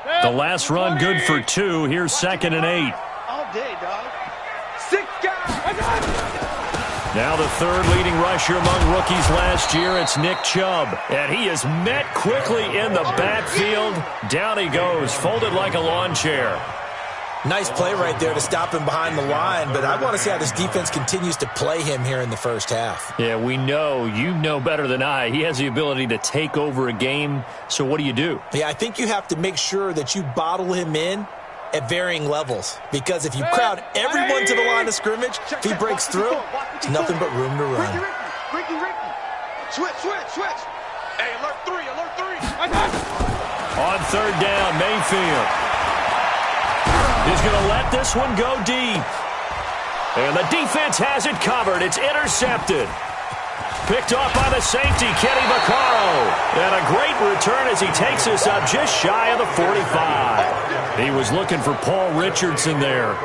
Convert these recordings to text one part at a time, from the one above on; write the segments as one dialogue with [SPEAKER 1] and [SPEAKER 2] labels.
[SPEAKER 1] The last run good for 2. Here's 2nd and 8.
[SPEAKER 2] All day, dog. 6 guys.
[SPEAKER 1] Now the third leading rusher among rookies last year, it's Nick Chubb. And he is met quickly in the backfield. Down he goes, folded like a lawn chair.
[SPEAKER 3] Nice play right there to stop him behind the line, but I want to see how this defense continues to play him here in the first half.
[SPEAKER 1] Yeah, we know. You know better than I. He has the ability to take over a game, so what do?
[SPEAKER 3] Yeah, I think you have to make sure that you bottle him in at varying levels, because if you crowd everyone to the line of scrimmage, if he breaks through, it's nothing but room to run.
[SPEAKER 2] Ricky. Switch. Hey, alert 3.
[SPEAKER 1] On 3rd down, Mayfield. He's going to let this one go deep. And the defense has it covered. It's intercepted. Picked off by the safety, Kenny Vaccaro. And a great return as he takes us up just shy of the 45. He was looking for Paul Richardson there.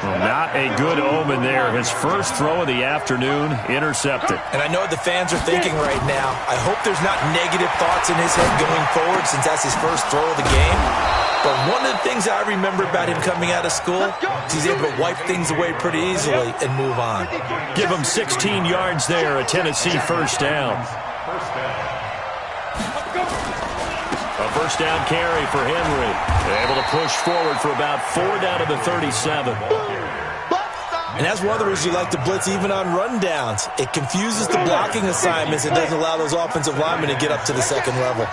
[SPEAKER 1] Well, not a good omen there. His first throw of the afternoon, intercepted.
[SPEAKER 3] And I know what the fans are thinking right now. I hope there's not negative thoughts in his head going forward since that's his first throw of the game. But one of the things I remember about him coming out of school is he's able to wipe things away pretty easily and move on.
[SPEAKER 1] Give him 16 yards there, a Tennessee first down. A first down carry for Henry. Able to push forward for about 4 down to the 37.
[SPEAKER 3] And that's one of the reasons you like to blitz even on rundowns. It confuses the blocking assignments. It doesn't allow those offensive linemen to get up to the second level.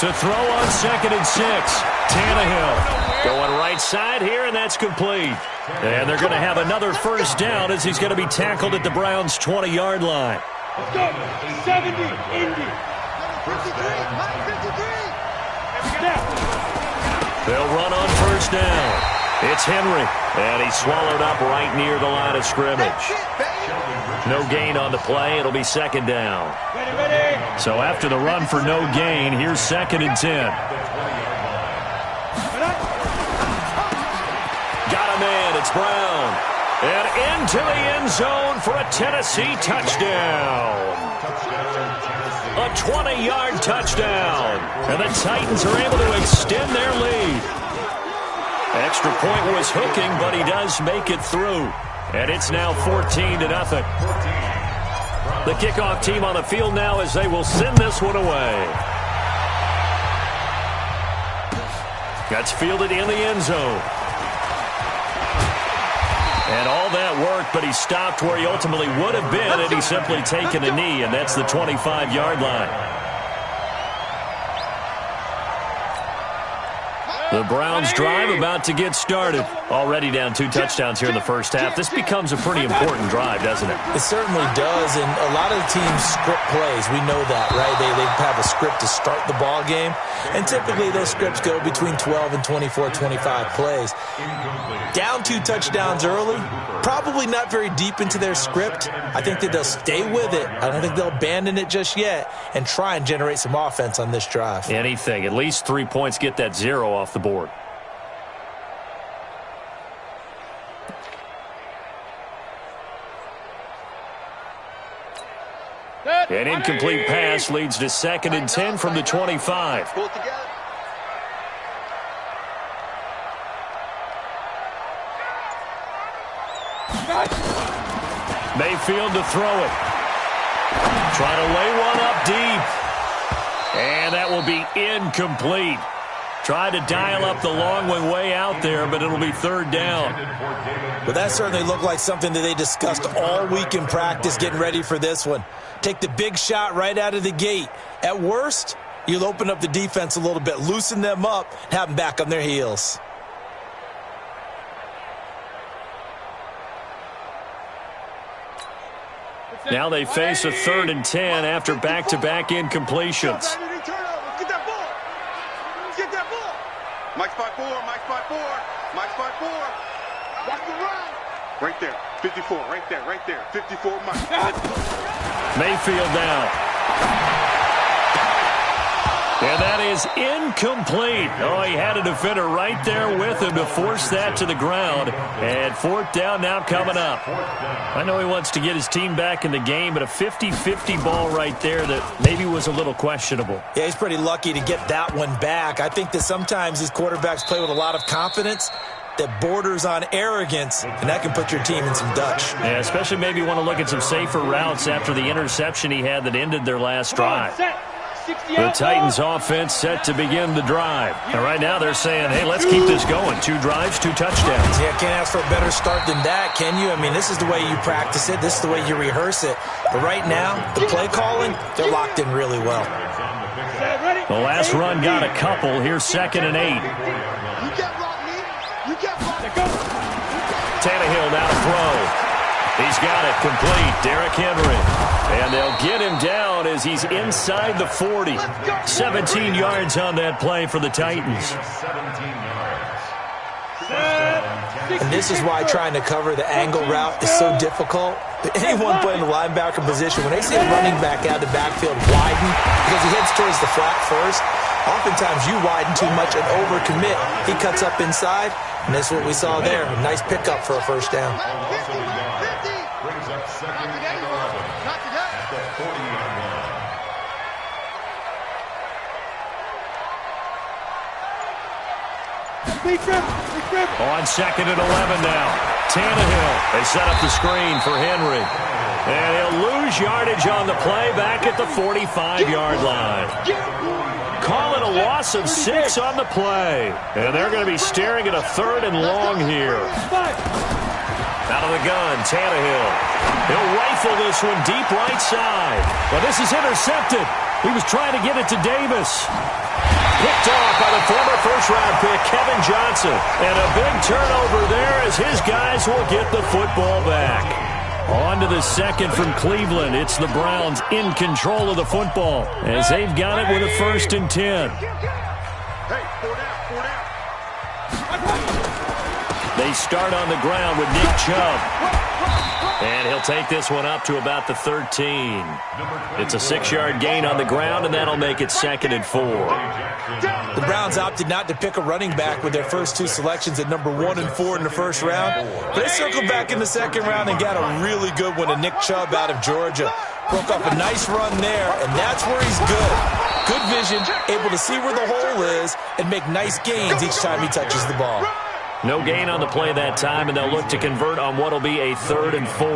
[SPEAKER 1] To throw on 2nd and 6. Tannehill going right side here, and that's complete. And they're going to have another first down as he's going to be tackled at the Browns' 20-yard line.
[SPEAKER 2] Let's go. 70, Indy. 53.
[SPEAKER 1] They'll run on first down. It's Henry, and he's swallowed up right near the line of scrimmage. No gain on the play. It'll be 2nd down.
[SPEAKER 2] Ready.
[SPEAKER 1] So after the run for no gain, here's 2nd and 10. Got a man. It's Brown. And into the end zone for a Tennessee touchdown. A 20-yard touchdown. And the Titans are able to extend their lead. Extra point was hooking, but he does make it through. And it's now 14-0. The kickoff team on the field now as they will send this one away. That's fielded in the end zone. And all that worked, but he stopped where he ultimately would have been had he simply taken a knee, and that's the 25-yard line. The Browns drive about to get started. Already down 2 touchdowns here in the first half. This becomes a pretty important drive, doesn't it?
[SPEAKER 3] It certainly does, and a lot of the teams script plays. We know that, right? They have a script to start the ball game, and typically those scripts go between 12 and 24, 25 plays. Down 2 touchdowns early, probably not very deep into their script. I think that they'll stay with it. I don't think they'll abandon it just yet and try and generate some offense on this drive.
[SPEAKER 1] Anything. At least 3 points, get that 0 off the board. An incomplete pass leads to 2nd and 10 from the 25. Mayfield to throw it. Trying to lay one up deep. And that will be incomplete. Tried to dial up the long one way out there, but it'll be 3rd down.
[SPEAKER 3] But that certainly looked like something that they discussed all week in practice getting ready for this one. Take the big shot right out of the gate. At worst, you'll open up the defense a little bit, loosen them up, and have them back on their heels.
[SPEAKER 1] Now they face a 3rd and 10 after back-to-back incompletions.
[SPEAKER 2] Get that ball. Get that ball. Mike's by 4. Watch the run. Right there. 54. Right there. 54. Mike.
[SPEAKER 1] Mayfield down. And that is incomplete. Oh, he had a defender right there with him to force that to the ground. And fourth down now coming up. I know he wants to get his team back in the game, but a 50-50 ball right there that maybe was a little questionable.
[SPEAKER 3] Yeah, he's pretty lucky to get that one back. I think that sometimes these quarterbacks play with a lot of confidence that borders on arrogance, and that can put your team in some Dutch.
[SPEAKER 1] Yeah, especially maybe want to look at some safer routes after the interception he had that ended their last drive. The Titans offense set to begin the drive. And right now they're saying, hey, let's keep this going. 2 drives, 2 touchdowns.
[SPEAKER 3] Yeah, can't ask for a better start than that, can you? I mean, this is the way you practice it. This is the way you rehearse it. But right now, the play calling, they're locked in really well.
[SPEAKER 1] The last run got a couple. Here's 2nd and 8. Tannehill now to throw. He's got it complete. Derrick Henry. And they'll get him down as he's inside the 40. 17 yards on that play for the Titans.
[SPEAKER 3] And this is why trying to cover the angle route is so difficult. Anyone playing the linebacker position, when they see a running back out of the backfield widen because he heads towards the flat first, oftentimes you widen too much and overcommit. He cuts up inside, and that's what we saw there. A nice pickup for a first down.
[SPEAKER 2] Brings up 2nd and 11 at the 40-yard line.
[SPEAKER 1] On 2nd and 11 now. Tannehill. They set up the screen for Henry. And he'll lose yardage on the play back at the 45-yard line. Call it a loss of 6 on the play. And they're going to be staring at a 3rd and long here. Out of the gun, Tannehill. He'll rifle this one deep right side. Well, this is intercepted. He was trying to get it to Davis. Picked off by the former first-round pick, Kevin Johnson. And a big turnover there as his guys will get the football back. On to the 2nd from Cleveland. It's the Browns in control of the football as they've got it with a 1st and 10.
[SPEAKER 2] Hey, 4 down.
[SPEAKER 1] They start on the ground with Nick Chubb. And he'll take this one up to about the 13. It's a 6-yard gain on the ground, and that'll make it 2nd and 4.
[SPEAKER 3] The Browns opted not to pick a running back with their first 2 selections at number 1 and 4 in the first round. But they circled back in the 2nd round and got a really good one to Nick Chubb out of Georgia. Broke off a nice run there, and that's where he's good. Good vision, able to see where the hole is and make nice gains each time he touches the ball.
[SPEAKER 1] No gain on the play that time, and they'll look to convert on what will be a 3rd and 4.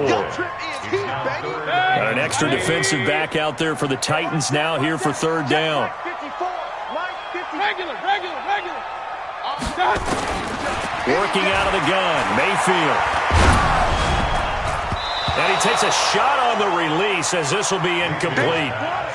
[SPEAKER 1] Got an extra defensive back out there for the Titans now here for 3rd down. Working out of the gun, Mayfield. And he takes a shot on the release as this will be incomplete.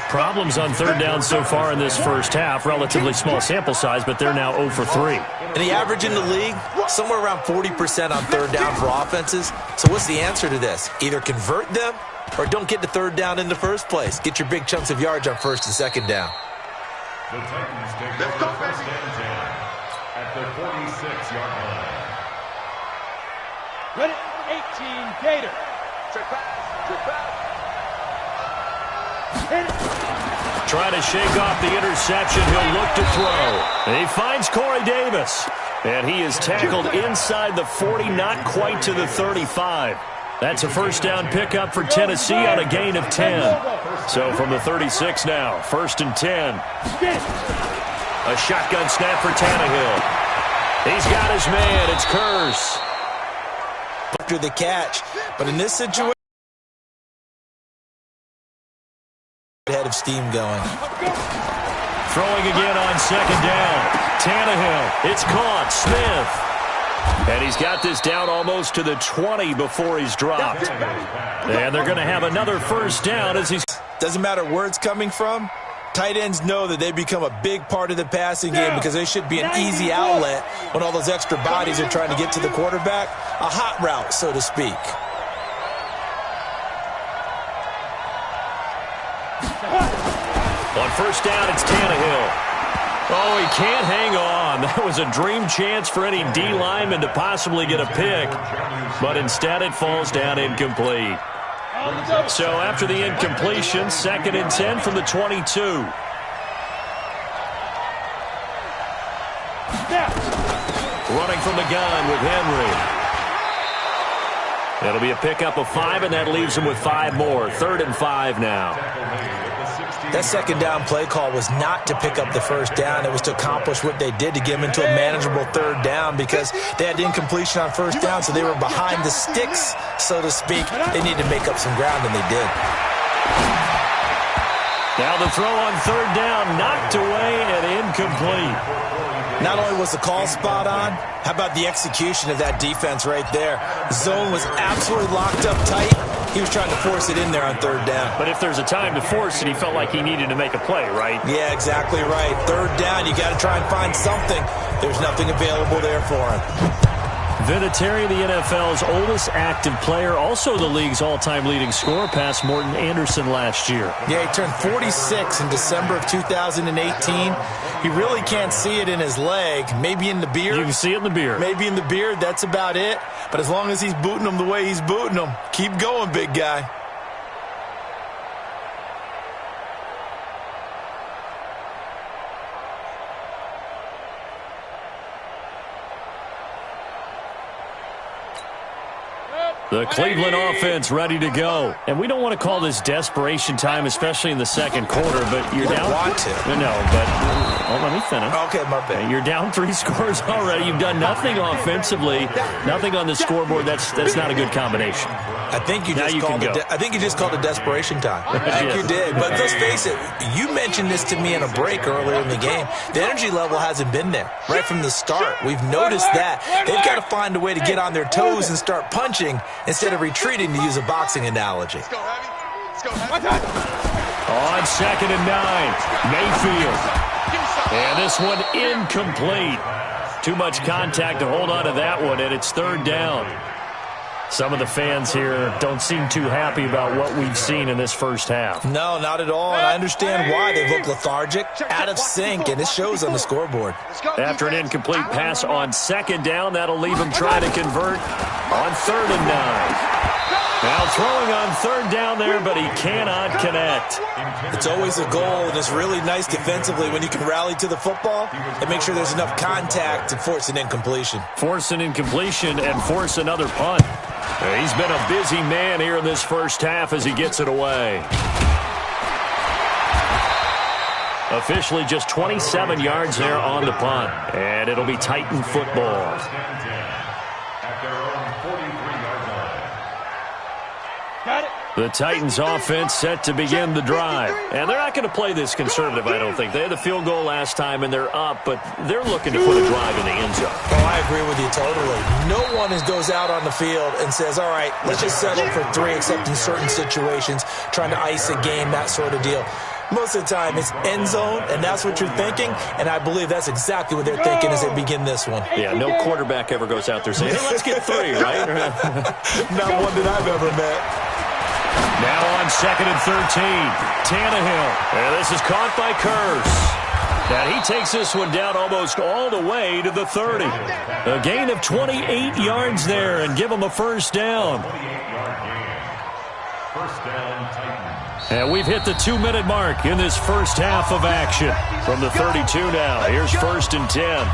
[SPEAKER 1] Problems on 3rd down so far in this first half. Relatively small sample size, but they're now 0 for 3.
[SPEAKER 3] And the average in the league, somewhere around 40% on 3rd down for offenses. So what's the answer to this? Either convert them or don't get to 3rd down in the first place. Get your big chunks of yards on 1st and 2nd down.
[SPEAKER 2] The Titans take the 1st and 10 at the 46-yard line.
[SPEAKER 4] Ready, 18, Gator.
[SPEAKER 2] Check back.
[SPEAKER 4] Hit it.
[SPEAKER 1] Trying to shake off the interception. He'll look to throw. And he finds Corey Davis. And he is tackled inside the 40, not quite to the 35. That's a first down pickup for Tennessee on a gain of 10. So from the 36 now, 1st and 10. A shotgun snap for Tannehill. He's got his man. It's Kurz.
[SPEAKER 3] After the catch. But in this situation, head of steam going.
[SPEAKER 1] Throwing again on 2nd down. Tannehill. It's caught. Smith. And he's got this down almost to the 20 before he's dropped. And they're going to have another first down as he's...
[SPEAKER 3] Doesn't matter where it's coming from. Tight ends know that they become a big part of the passing game because they should be an easy outlet when all those extra bodies are trying to get to the quarterback. A hot route, so to speak.
[SPEAKER 1] On first down, it's Tannehill. Oh, he can't hang on. That was a dream chance for any D lineman to possibly get a pick. But instead, it falls down incomplete. So after the incompletion, 2nd and 10 from the 22. running from the gun with Henry. It'll be a pickup of 5, and that leaves them with 5 more. 3rd and 5 now.
[SPEAKER 3] That second down play call was not to pick up the first down. It was to accomplish what they did, to get them into a manageable 3rd down, because they had incompletion on first down, so they were behind the sticks, so to speak. They needed to make up some ground, and they did.
[SPEAKER 1] Now the throw on 3rd down, knocked away and incomplete.
[SPEAKER 3] Not only was the call spot on, how about the execution of that defense right there? The zone was absolutely locked up tight. He was trying to force it in there on 3rd down.
[SPEAKER 1] But if there's a time to force it, he felt like he needed to make a play, right?
[SPEAKER 3] Yeah, exactly right. 3rd down, you got to try and find something. There's nothing available there for him.
[SPEAKER 1] Vinatieri, the NFL's oldest active player, also the league's all-time leading scorer, past Morton Anderson last year.
[SPEAKER 3] Yeah, he turned 46 in December of 2018. He really can't see it in his leg, maybe in the beard.
[SPEAKER 1] You can see it in the beard.
[SPEAKER 3] Maybe in the beard, that's about it. But as long as he's booting them the way he's booting them, keep going, big guy.
[SPEAKER 1] The Cleveland offense ready to go. And we don't want to call this desperation time, especially in the second quarter, but you're down.
[SPEAKER 3] Want to.
[SPEAKER 1] No, but let me finish.
[SPEAKER 3] Okay, my bad.
[SPEAKER 1] You're down 3 scores already. You've done nothing offensively, nothing on the scoreboard. That's not a good combination.
[SPEAKER 3] I think you just called it desperation time. I think you did. But let's face it, you mentioned this to me in a break earlier in the game. The energy level hasn't been there right from the start. We've noticed that. They've got to find a way to get on their toes and start punching instead of retreating, to use a boxing analogy.
[SPEAKER 2] Let's go.
[SPEAKER 1] On 2nd and 9, Mayfield. And this one incomplete. Too much contact to hold on to that one, and it's 3rd down. Some of the fans here don't seem too happy about what we've seen in this first half.
[SPEAKER 3] No, not at all, and I understand why. They look lethargic, out of sync, and it shows on the scoreboard.
[SPEAKER 1] After an incomplete pass on 2nd down, that'll leave him trying to convert on 3rd and 9. Now throwing on 3rd down there, but he cannot connect.
[SPEAKER 3] It's always a goal, and it's really nice defensively when you can rally to the football and make sure there's enough contact to force an incompletion.
[SPEAKER 1] Force an incompletion and force another punt. He's been a busy man here in this first half as he gets it away. Officially just 27 yards there on the punt. And it'll be Titan football.
[SPEAKER 4] Got it.
[SPEAKER 1] The Titans offense set to begin the drive. And they're not going to play this conservative, I don't think. They had the field goal last time, and they're up, but they're looking to put a drive in the end zone.
[SPEAKER 3] Oh, I agree with you totally. No one goes out on the field and says, all right, let's just settle for 3, except in certain situations, trying to ice a game, that sort of deal. Most of the time, it's end zone, and that's what you're thinking, and I believe that's exactly what they're thinking as they begin this one.
[SPEAKER 1] Yeah, no quarterback ever goes out there saying, hey, let's get 3, right?
[SPEAKER 3] Not one that I've ever met.
[SPEAKER 1] Now on 2nd and 13, Tannehill. And this is caught by Curse. And he takes this one down almost all the way to the 30. A gain of 28 yards there and give him a first down. And we've hit the 2-minute mark in this first half of action. From the 32 now, here's 1st and 10.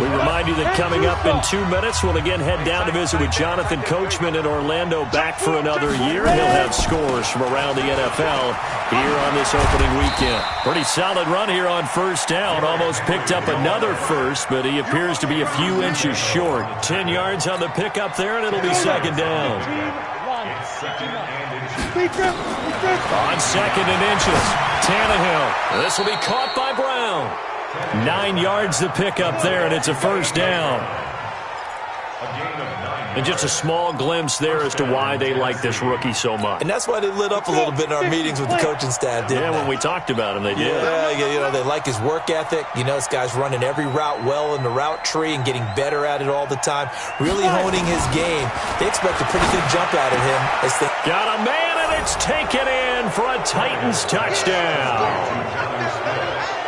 [SPEAKER 1] We remind you that coming up in 2 minutes, we'll again head down to visit with Jonathan Coachman in Orlando, back for another year. He'll have scores from around the NFL here on this opening weekend. Pretty solid run here on 1st down. Almost picked up another first, but he appears to be a few inches short. 10 yards on the pickup there, and it'll be 2nd down. On 2nd and inches, Tannehill. This will be caught by Brown. 9 yards to pick up there, and it's a first down. And just a small glimpse there as to why they like this rookie so much.
[SPEAKER 3] And that's why they lit up a little bit in our meetings with the coaching staff, didn't they?
[SPEAKER 1] When we talked about him, they did.
[SPEAKER 3] Yeah, they like his work ethic. This guy's running every route well in the route tree and getting better at it all the time, really honing his game. They expect a pretty good jump out of him.
[SPEAKER 1] Got a man, and it's taken in for a Titans touchdown.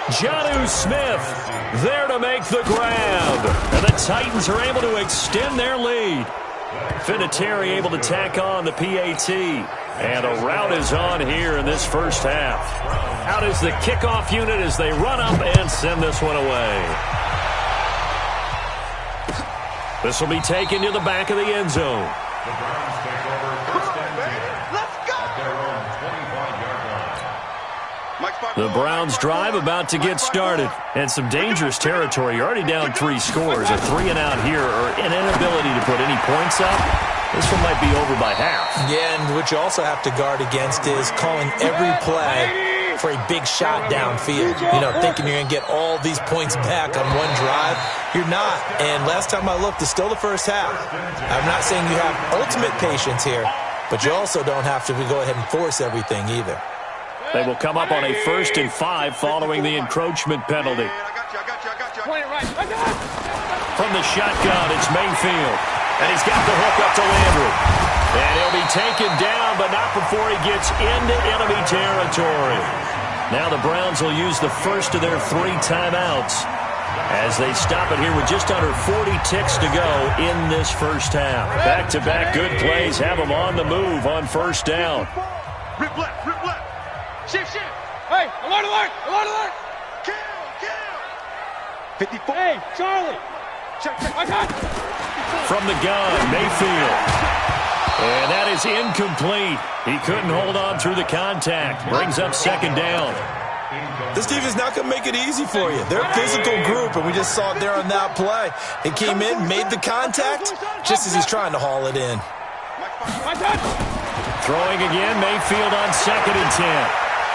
[SPEAKER 1] Jonnu Smith there to make the grab. And the Titans are able to extend their lead. Vinatieri able to tack on the PAT. And a rout is on here in this first half. Out is the kickoff unit as they run up and send this one away. This will be taken to the back of the end zone.
[SPEAKER 2] The Browns take over first and 10 at their own 25-yard line.
[SPEAKER 1] The Browns drive about to get started. And some dangerous territory. You're already down 3 scores. A 3-and-out here or an inability to put any points up. This one might be over by half.
[SPEAKER 3] Yeah, and what you also have to guard against is calling every play for a big shot downfield. You know, thinking you're going to get all these points back on one drive. You're not. And last time I looked, it's still the first half. I'm not saying you have ultimate patience here, but you also don't have to go ahead and force everything either.
[SPEAKER 1] They will come up on a 1st and 5 following the encroachment penalty. From the shotgun, it's Mayfield. And he's got the hook up to Landry. And he'll be taken down, but not before he gets into enemy territory. Now the Browns will use the first of their 3 timeouts as they stop it here with just under 40 ticks to go in this first half. Back-to-back good plays have them on the move on first down.
[SPEAKER 2] Rip left, rip left.
[SPEAKER 4] Shift. Hey, alert, alert, alert, alert.
[SPEAKER 2] Kill.
[SPEAKER 4] 54. Hey, Charlie. Check. I got it.
[SPEAKER 1] From the gun, Mayfield. And that is incomplete. He couldn't hold on through the contact. Brings up 2nd down.
[SPEAKER 3] This team is not going to make it easy for you. They're a physical group, and we just saw it there on that play. He came in, made the contact, just as he's trying to haul it in.
[SPEAKER 1] Throwing again, Mayfield on 2nd and 10.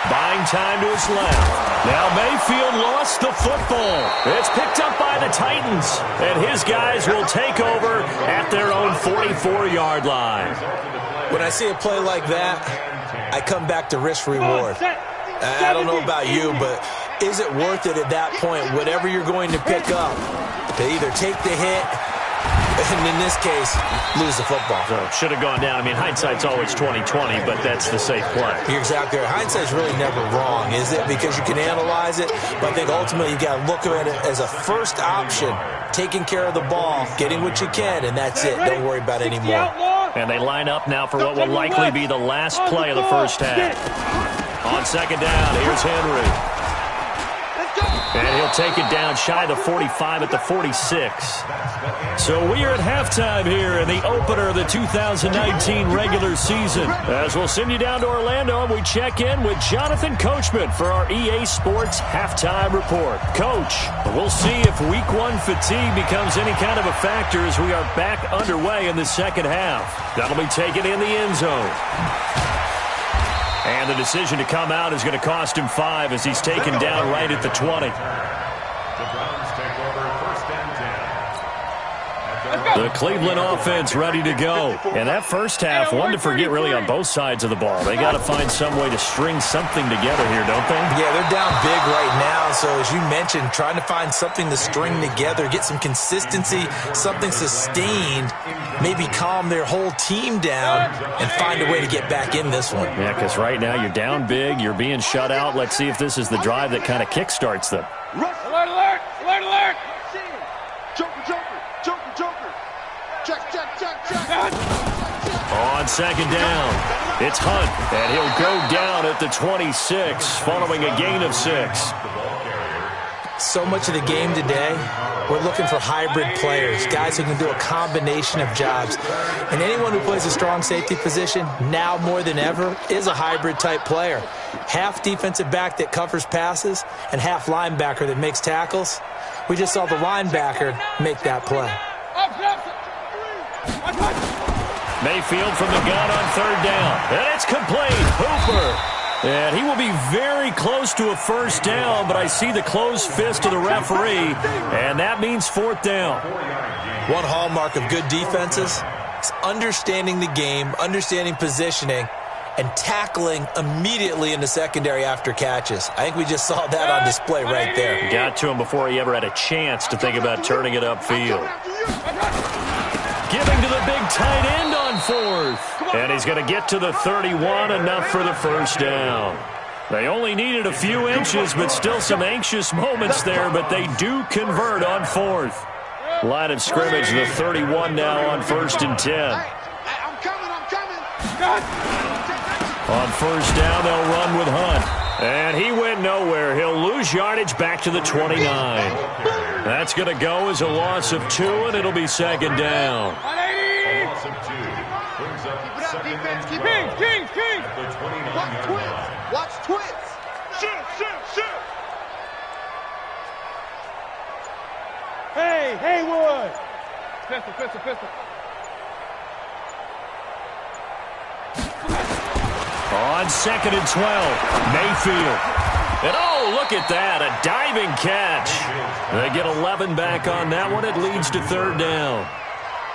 [SPEAKER 1] Buying time to his left. Now Mayfield lost the football. It's picked up by the Titans. And his guys will take over at their own 44-yard line.
[SPEAKER 3] When I see a play like that, I come back to risk-reward. I don't know about you, but is it worth it at that point, whatever you're going to pick up, to either take the hit and in this case, lose the football?
[SPEAKER 1] So should have gone down. I mean, hindsight's always 20/20, but that's the safe play.
[SPEAKER 3] You're exactly right. Hindsight's really never wrong, is it? Because you can analyze it, but I think ultimately you got to look at it as a first option, taking care of the ball, getting what you can, and that's it. Don't worry about it anymore.
[SPEAKER 1] And they line up now for what will likely be the last play of the first half. On 2nd down, here's Henry. And he'll take it down shy of the 45 at the 46. So we are at halftime here in the opener of the 2019 regular season. As we'll send you down to Orlando, and we check in with Jonathan Coachman for our EA Sports Halftime Report. Coach, we'll see if Week 1 fatigue becomes any kind of a factor as we are back underway in the second half. That'll be taken in the end zone. And the decision to come out is going to cost him 5 as he's taken down right at the 20.
[SPEAKER 2] The Browns take over 1st and 10.
[SPEAKER 1] The Cleveland offense ready to go. And that first half, one to forget really on both sides of the ball. They got to find some way to string something together here, don't they?
[SPEAKER 3] Yeah, they're down big right now. So as you mentioned, trying to find something to string together, get some consistency, something sustained, maybe calm their whole team down and find a way to get back in this one.
[SPEAKER 1] Yeah, because right now you're down big, you're being shut out. Let's see if this is the drive that kind of kickstarts them.
[SPEAKER 4] Alert, alert, alert, alert.
[SPEAKER 2] Joker. Check.
[SPEAKER 1] On 2nd down, it's Hunt, and he'll go down at the 26 following a gain of 6.
[SPEAKER 3] So much of the game today, we're looking for hybrid players, guys who can do a combination of jobs. And anyone who plays a strong safety position, now more than ever, is a hybrid type player. Half defensive back that covers passes and half linebacker that makes tackles. We just saw the linebacker make that play.
[SPEAKER 1] Mayfield from the gun on 3rd down, and it's complete. Hooper. And he will be very close to a first down, but I see the closed fist of the referee, and that means 4th down.
[SPEAKER 3] One hallmark of good defenses is understanding the game, understanding positioning, and tackling immediately in the secondary after catches. I think we just saw that on display right there.
[SPEAKER 1] Got to him before he ever had a chance to think about turning it upfield. Giving to the big tight end on 4th. And he's going to get to the 31, enough for the first down. They only needed a few inches, but still some anxious moments there, but they do convert on 4th. Line of scrimmage, the 31 now on 1st and 10.
[SPEAKER 2] I'm coming.
[SPEAKER 1] On 1st down, they'll run with Hunt. And he went nowhere. He'll lose yardage back to the 29. That's going to go as a loss of 2, and it'll be second down.
[SPEAKER 2] A loss of 2. Brings up second and 12.
[SPEAKER 4] Kings.
[SPEAKER 2] At the 29-yard line.
[SPEAKER 5] Watch twins. Shoot.
[SPEAKER 4] Hey, Haywood. Pistol.
[SPEAKER 1] On second and 12, Mayfield. And oh, look at that, a diving catch. They get 11 back on that one. It leads to third down.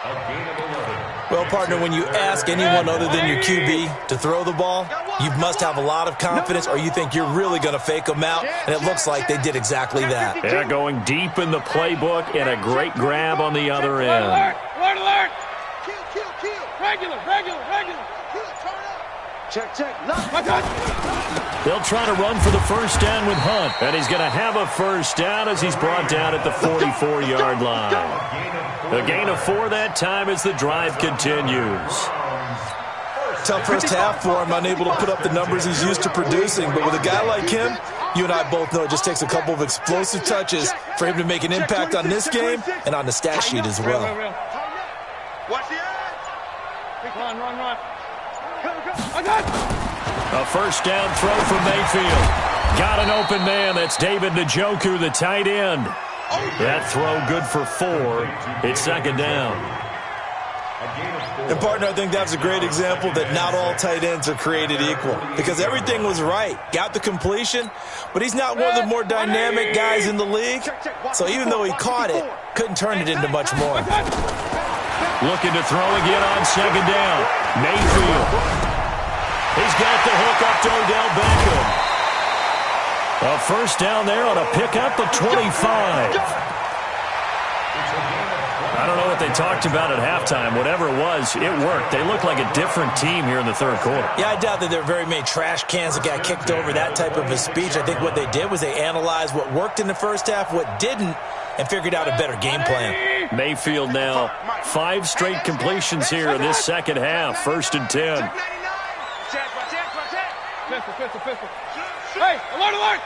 [SPEAKER 2] A gain of 11.
[SPEAKER 3] Well, partner, when you ask anyone other than your QB to throw the ball, you must have a lot of confidence or you think you're really going to fake them out, and it looks like they did exactly that.
[SPEAKER 1] Yeah, going deep in the playbook and a great grab on the other end.
[SPEAKER 4] Alert.
[SPEAKER 5] Kill.
[SPEAKER 4] Regular.
[SPEAKER 5] Kill, turn up. Check.
[SPEAKER 4] My God.
[SPEAKER 1] They'll try to run for the first down with Hunt, and he's going to have a first down as he's brought down at the 44-yard line. A gain of 4 that time as the drive continues.
[SPEAKER 3] Tough first half for him, unable to put up the numbers he's used to producing. But with a guy like him, you and I both know it just takes a couple of explosive touches for him to make an impact on this game and on the stat sheet as well.
[SPEAKER 5] Watch the edge.
[SPEAKER 4] Run. I got.
[SPEAKER 1] A first down throw from Mayfield. Got an open man. That's David Njoku, the tight end. That throw good for 4. It's second down.
[SPEAKER 3] And, partner, I think that's a great example that not all tight ends are created equal because everything was right. Got the completion, but he's not one of the more dynamic guys in the league. So even though he caught it, couldn't turn it into much more.
[SPEAKER 1] Looking to throw again on second down. Mayfield. He's got the hook up to Odell Beckham. A first down there on a pickup of 25. I don't know what they talked about at halftime. Whatever it was, it worked. They looked like a different team here in the third quarter.
[SPEAKER 3] Yeah, I doubt that there were very many trash cans that got kicked over, that type of a speech. I think what they did was they analyzed what worked in the first half, what didn't, and figured out a better game plan.
[SPEAKER 1] Mayfield now 5 straight completions here in this second half. First and 10.
[SPEAKER 4] Pistol. Hey, alert.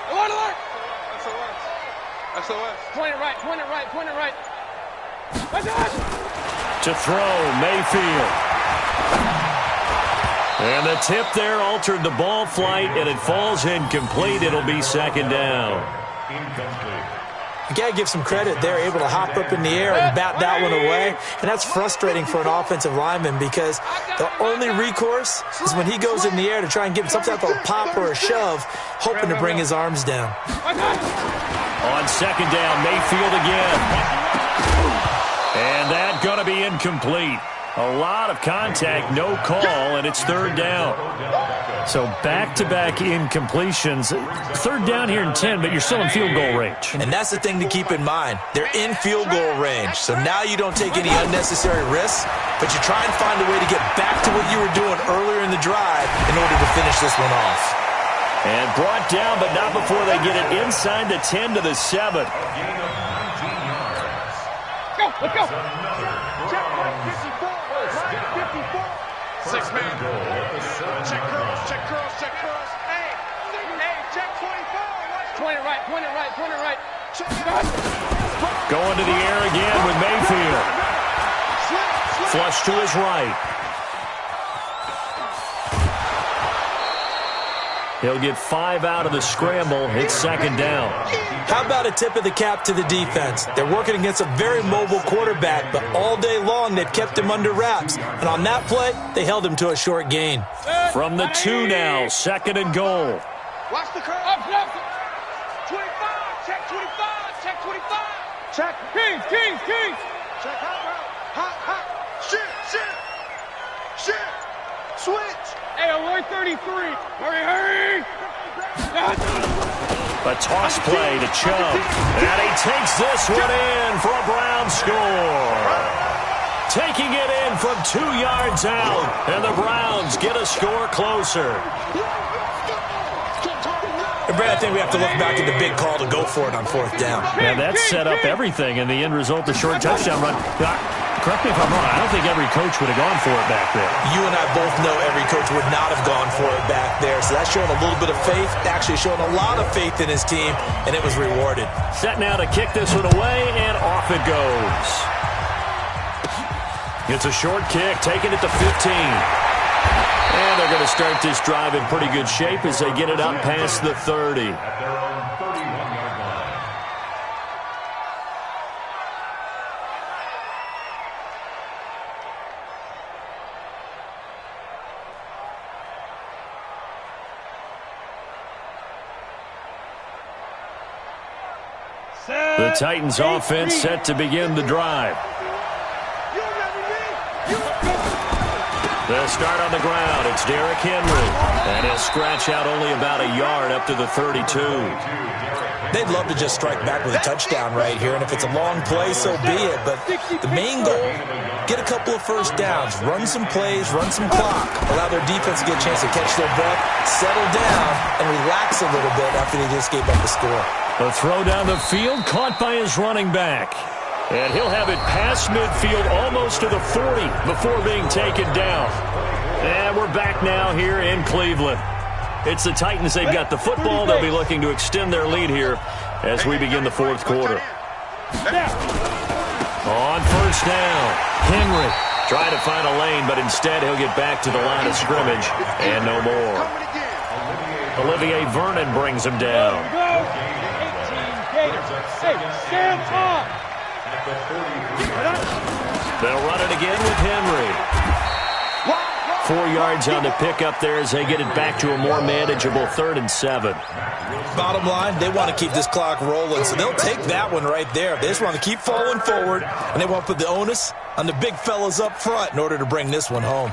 [SPEAKER 4] SOS. Point it right.
[SPEAKER 1] To throw, Mayfield. And the tip there altered the ball flight, and it falls incomplete. It'll be second down.
[SPEAKER 3] You got to give some credit. They're able to hop up in the air and bat that one away. And that's frustrating for an offensive lineman because the only recourse is when he goes in the air to try and get some type of a pop or a shove, hoping to bring his arms down.
[SPEAKER 1] On second down, Mayfield again. And that's going to be incomplete. A lot of contact, no call, and it's third down. So back-to-back incompletions. Third down here in 10, but you're still in field goal range.
[SPEAKER 3] And that's the thing to keep in mind. They're in field goal range. So now you don't take any unnecessary risks, but you try and find a way to get back to what you were doing earlier in the drive in order to finish this one off.
[SPEAKER 1] And brought down, but not before they get it inside the 10 to the 7.
[SPEAKER 4] Let's go.
[SPEAKER 5] Six-man. Check cross. Hey, check 24.
[SPEAKER 4] Point it right.
[SPEAKER 1] Going to the air again with Mayfield. Flush to his right. He'll get 5 out of the scramble. It's second down.
[SPEAKER 3] How about a tip of the cap to the defense? They're working against a very mobile quarterback, but all day long they've kept him under wraps. And on that play, they held him to a short gain.
[SPEAKER 1] From the 2 now, second and goal.
[SPEAKER 5] Watch the curve.
[SPEAKER 4] Up.
[SPEAKER 5] 25. Check 25.
[SPEAKER 4] Check. Kings.
[SPEAKER 5] Check hot. Shit. Switch.
[SPEAKER 4] Hey, alert 33. Hurry.
[SPEAKER 1] A toss play to Chubb. And he takes this one in for a Brown score. Taking it in from 2 yards out. And the Browns get a score closer.
[SPEAKER 3] And Brad, I think we have to look back at the big call to go for it on fourth down.
[SPEAKER 1] And that set up everything in the end result, the short touchdown run. Correct me if I'm wrong, I don't think every coach would have gone for it back there.
[SPEAKER 3] You and I both know every coach would not have gone for it back there. So that's showing a little bit of faith, actually showing a lot of faith in his team, and it was rewarded.
[SPEAKER 1] Set now to kick this one away, and off it goes. It's a short kick, taking it to 15. And they're going to start this drive in pretty good shape as they get it up past the 30.
[SPEAKER 2] At their own 31-yard line.
[SPEAKER 1] The Titans offense set to begin the drive. The start on the ground, it's Derrick Henry. And he'll scratch out only about a yard up to the 32.
[SPEAKER 3] They'd love to just strike back with a touchdown right here, and if it's a long play, so be it. But the main goal, get a couple of first downs, run some plays, run some clock, allow their defense to get a chance to catch their breath, settle down, and relax a little bit after they just gave up the score.
[SPEAKER 1] The throw down the field, caught by his running back. And he'll have it past midfield almost to the 40 before being taken down. And we're back now here in Cleveland. It's the Titans. They've got the football. They'll be looking to extend their lead here as we begin the fourth quarter. On first down, Henry trying to find a lane, but instead he'll get back to the line of scrimmage and no more. Olivier Vernon brings him down.
[SPEAKER 4] Stand up.
[SPEAKER 1] They'll run it again with Henry. 4 yards on the pickup there as they get it back to a more manageable 3rd and 7.
[SPEAKER 3] Bottom line, they want to keep this clock rolling, so they'll take that one right there. They just want to keep falling forward, and they want to put the onus on the big fellas up front in order to bring this one home.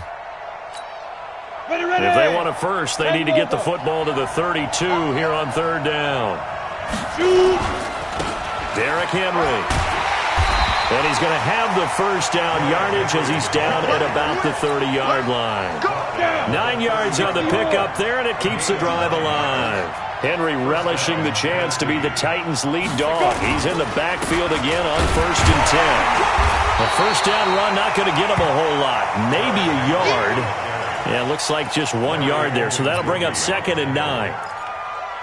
[SPEAKER 1] If they want a first, they need to get the football to the 32 here on 3rd down. Derrick Henry. And he's going to have the first down yardage as he's down at about the 30-yard line. 9 yards on the pickup there, and it keeps the drive alive. Henry relishing the chance to be the Titans' lead dog. He's in the backfield again on 1st and 10. A first down run not going to get him a whole lot. Maybe a yard. Yeah, it looks like just 1 yard there. So that'll bring up 2nd and 9.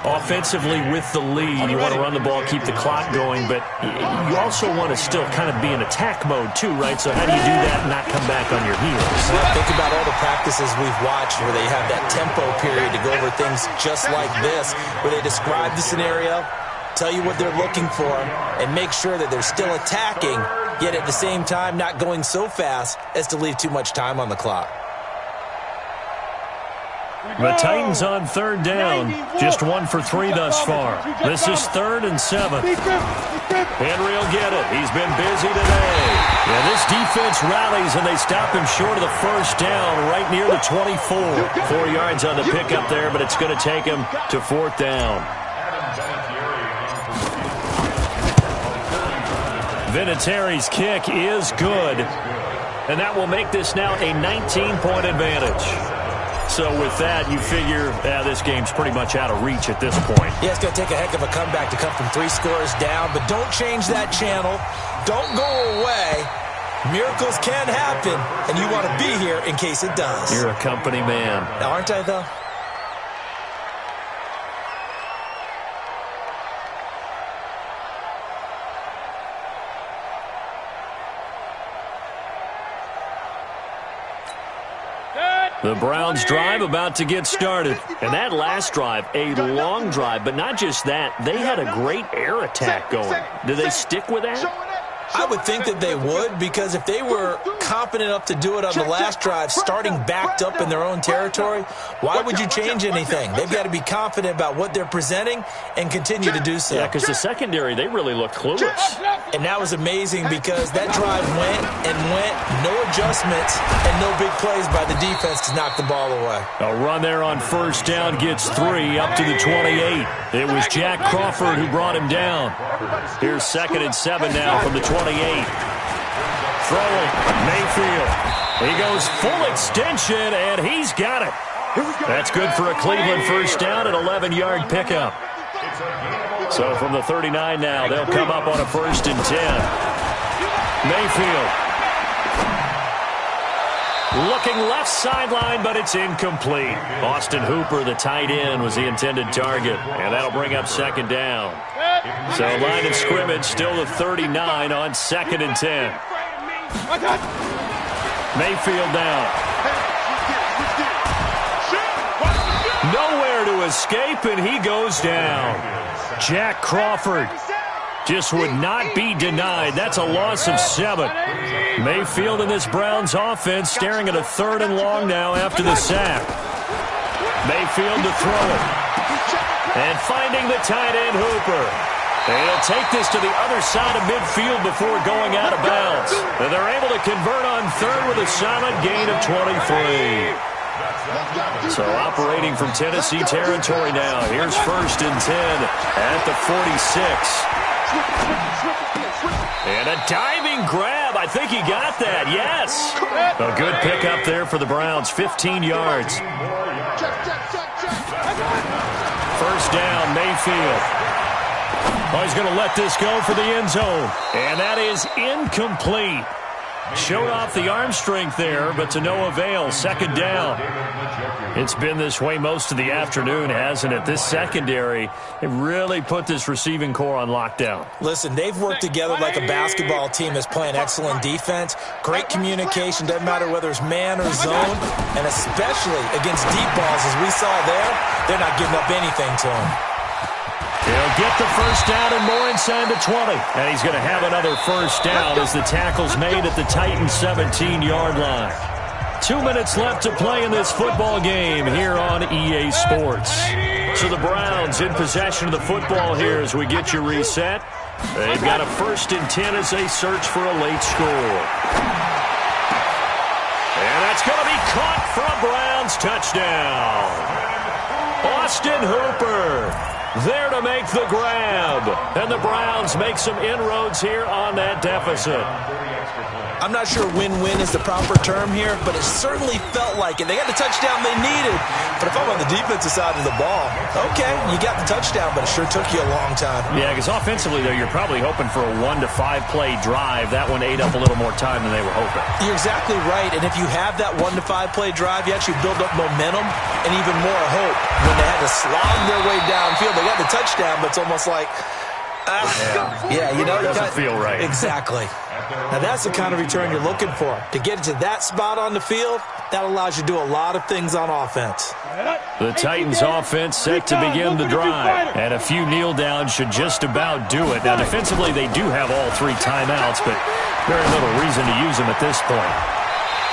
[SPEAKER 1] Offensively with the lead, you want to run the ball, keep the clock going, but you also want to still kind of be in attack mode too, right? So how do you do that and not come back on your heels?
[SPEAKER 3] Well, think about all the practices we've watched where they have that tempo period to go over things just like this, where they describe the scenario, tell you what they're looking for, and make sure that they're still attacking, yet at the same time not going so fast as to leave too much time on the clock.
[SPEAKER 1] The Titans on 3rd down, just 1 for 3 thus far. This is 3rd and 7. Henry will get it. He's been busy today. Yeah, this defense rallies, and they stop him short of the first down right near the 24. 4 yards on the pickup there, but it's going to take him to 4th down. Vinatieri's kick is good, and that will make this now a 19-point advantage. So with that, you figure this game's pretty much out of reach at this point.
[SPEAKER 3] Yeah, it's going to take a heck of a comeback to come from 3 scores down, but don't change that channel. Don't go away. Miracles can happen, and you want to be here in case it does.
[SPEAKER 1] You're a company man.
[SPEAKER 3] Aren't I, though?
[SPEAKER 1] The Browns drive about to get started. And that last drive, a long drive, but not just that, they had a great air attack going. Do they stick with that?
[SPEAKER 3] I would think that they would, because if they were confident enough to do it on the last drive, starting backed up in their own territory, why would you change anything? They've got to be confident about what they're presenting and continue to do so.
[SPEAKER 1] Yeah, because the secondary, they really look clueless.
[SPEAKER 3] And that was amazing because that drive went and went, no adjustments, and no big plays by the defense to knock the ball away.
[SPEAKER 1] A run there on first down gets 3 up to the 28. It was Jack Crawford who brought him down. Here's 2nd and 7 now from the 28. Throwing, Mayfield. He goes full extension, and he's got it. That's good for a Cleveland first down, an 11-yard pickup. So from the 39 now, they'll come up on a 1st and 10. Mayfield Looking left sideline, but it's incomplete. Austin Hooper, the tight end, was the intended target, and that'll bring up second down. So line of scrimmage still the 39 on 2nd and 10. Mayfield down. Nowhere to escape, and he goes down. Jack Crawford just would not be denied. That's a loss of 7. Mayfield in this Browns offense staring at a 3rd and long now after the sack. Mayfield to throw it. And finding the tight end, Hooper. And he'll take this to the other side of midfield before going out of bounds. And they're able to convert on 3rd with a solid gain of 23. So operating from Tennessee territory now. Here's 1st and 10 at the 46. And a diving grab. I think he got that. Yes. A good pickup there for the Browns. 15 yards. 1st down, Mayfield. Oh, he's going to let this go for the end zone. And that is incomplete. Showed off the arm strength there, but to no avail. 2nd down. It's been this way most of the afternoon, hasn't it? This secondary, it really put this receiving core on lockdown.
[SPEAKER 3] Listen, they've worked together like a basketball team that's playing excellent defense. Great communication, doesn't matter whether it's man or zone. And especially against deep balls, as we saw there, they're not giving up anything to them.
[SPEAKER 1] He'll get the 1st down and more inside the 20. And he's going to have another 1st down as the tackle's made at the Titans' 17-yard line. 2 minutes left to play in this football game here on EA Sports. So the Browns in possession of the football here as we get you reset. They've got a 1st and 10 as they search for a late score. And that's going to be caught for a Browns touchdown. Austin Hooper there to make the grab. And the Browns make some inroads here on that deficit.
[SPEAKER 3] I'm not sure win-win is the proper term here, but it certainly felt like it. They got the touchdown they needed. But if I'm on the defensive side of the ball, okay, you got the touchdown, but it sure took you a long time.
[SPEAKER 1] Yeah, because offensively, though, you're probably hoping for a 1 to 5 play drive. That one ate up a little more time than they were hoping.
[SPEAKER 3] You're exactly right. And if you have that 1 to 5 play drive, you actually build up momentum and even more hope. When they had to slog their way downfield, they got the touchdown, but it's almost like, yeah, you know,
[SPEAKER 1] it doesn't feel right.
[SPEAKER 3] Exactly. Now that's the kind of return you're looking for. To get it to that spot on the field, that allows you to do a lot of things on offense.
[SPEAKER 1] The Titans offense set to begin the drive. And a few kneel downs should just about do it. Now defensively they do have all 3 timeouts, but very little reason to use them at this point.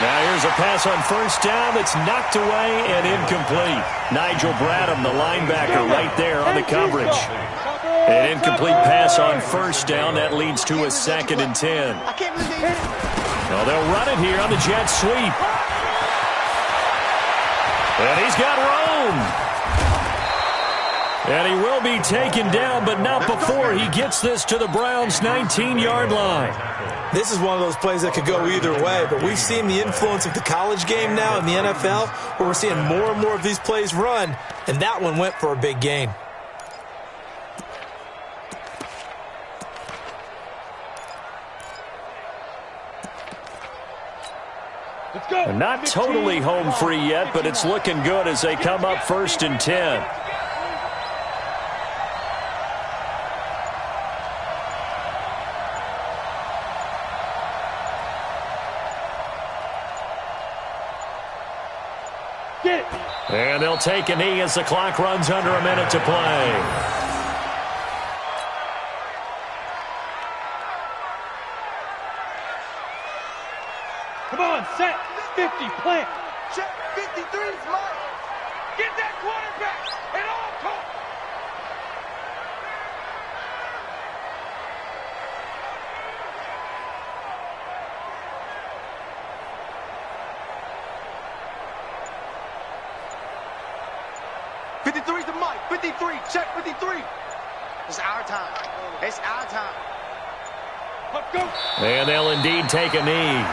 [SPEAKER 1] Now here's a pass on 1st down that's knocked away and incomplete. Nigel Bradham, the linebacker, right there on the coverage. An incomplete pass on 1st down. That leads to a 2nd and 10. Well, they'll run it here on the jet sweep. And he's got room. And he will be taken down, but not before he gets this to the Browns' 19-yard line.
[SPEAKER 3] This is one of those plays that could go either way, but we've seen the influence of the college game now in the NFL, where we're seeing more and more of these plays run, and that one went for a big gain.
[SPEAKER 1] And not totally home free yet, but it's looking good as they come up 1st and 10. And they'll take a knee as the clock runs under a minute to play.
[SPEAKER 4] Come on, set. 50, plant.
[SPEAKER 5] Check 53's Mike. Get that quarterback at all costs. The Mike. 53. Check 53. It's our time. It's our time.
[SPEAKER 4] Let's go.
[SPEAKER 1] And they'll indeed take a knee.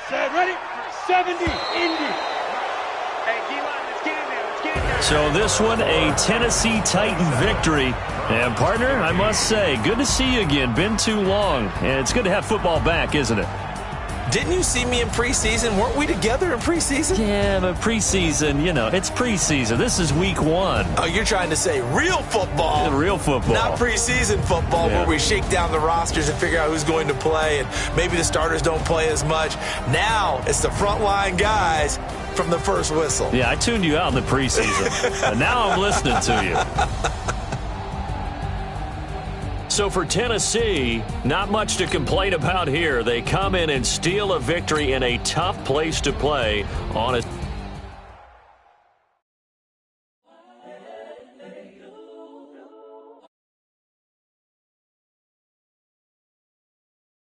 [SPEAKER 4] Set, ready? 70, Indy.
[SPEAKER 5] Hey, D-line, let's get in there. Let's get in there.
[SPEAKER 1] So this one, a Tennessee Titan victory. And, partner, I must say, good to see you again. Been too long. And it's good to have football back, isn't it?
[SPEAKER 3] Didn't you see me in preseason? Weren't we together in preseason?
[SPEAKER 1] Yeah, but preseason, it's preseason. This is week 1.
[SPEAKER 3] Oh, you're trying to say real football.
[SPEAKER 1] Yeah, real football.
[SPEAKER 3] Not preseason football where we shake down the rosters and figure out who's going to play, and maybe the starters don't play as much. Now it's the frontline guys from the first whistle.
[SPEAKER 1] Yeah, I tuned you out in the preseason. And now I'm listening to you. So for Tennessee, not much to complain about here. They come in and steal a victory in a tough place to play on a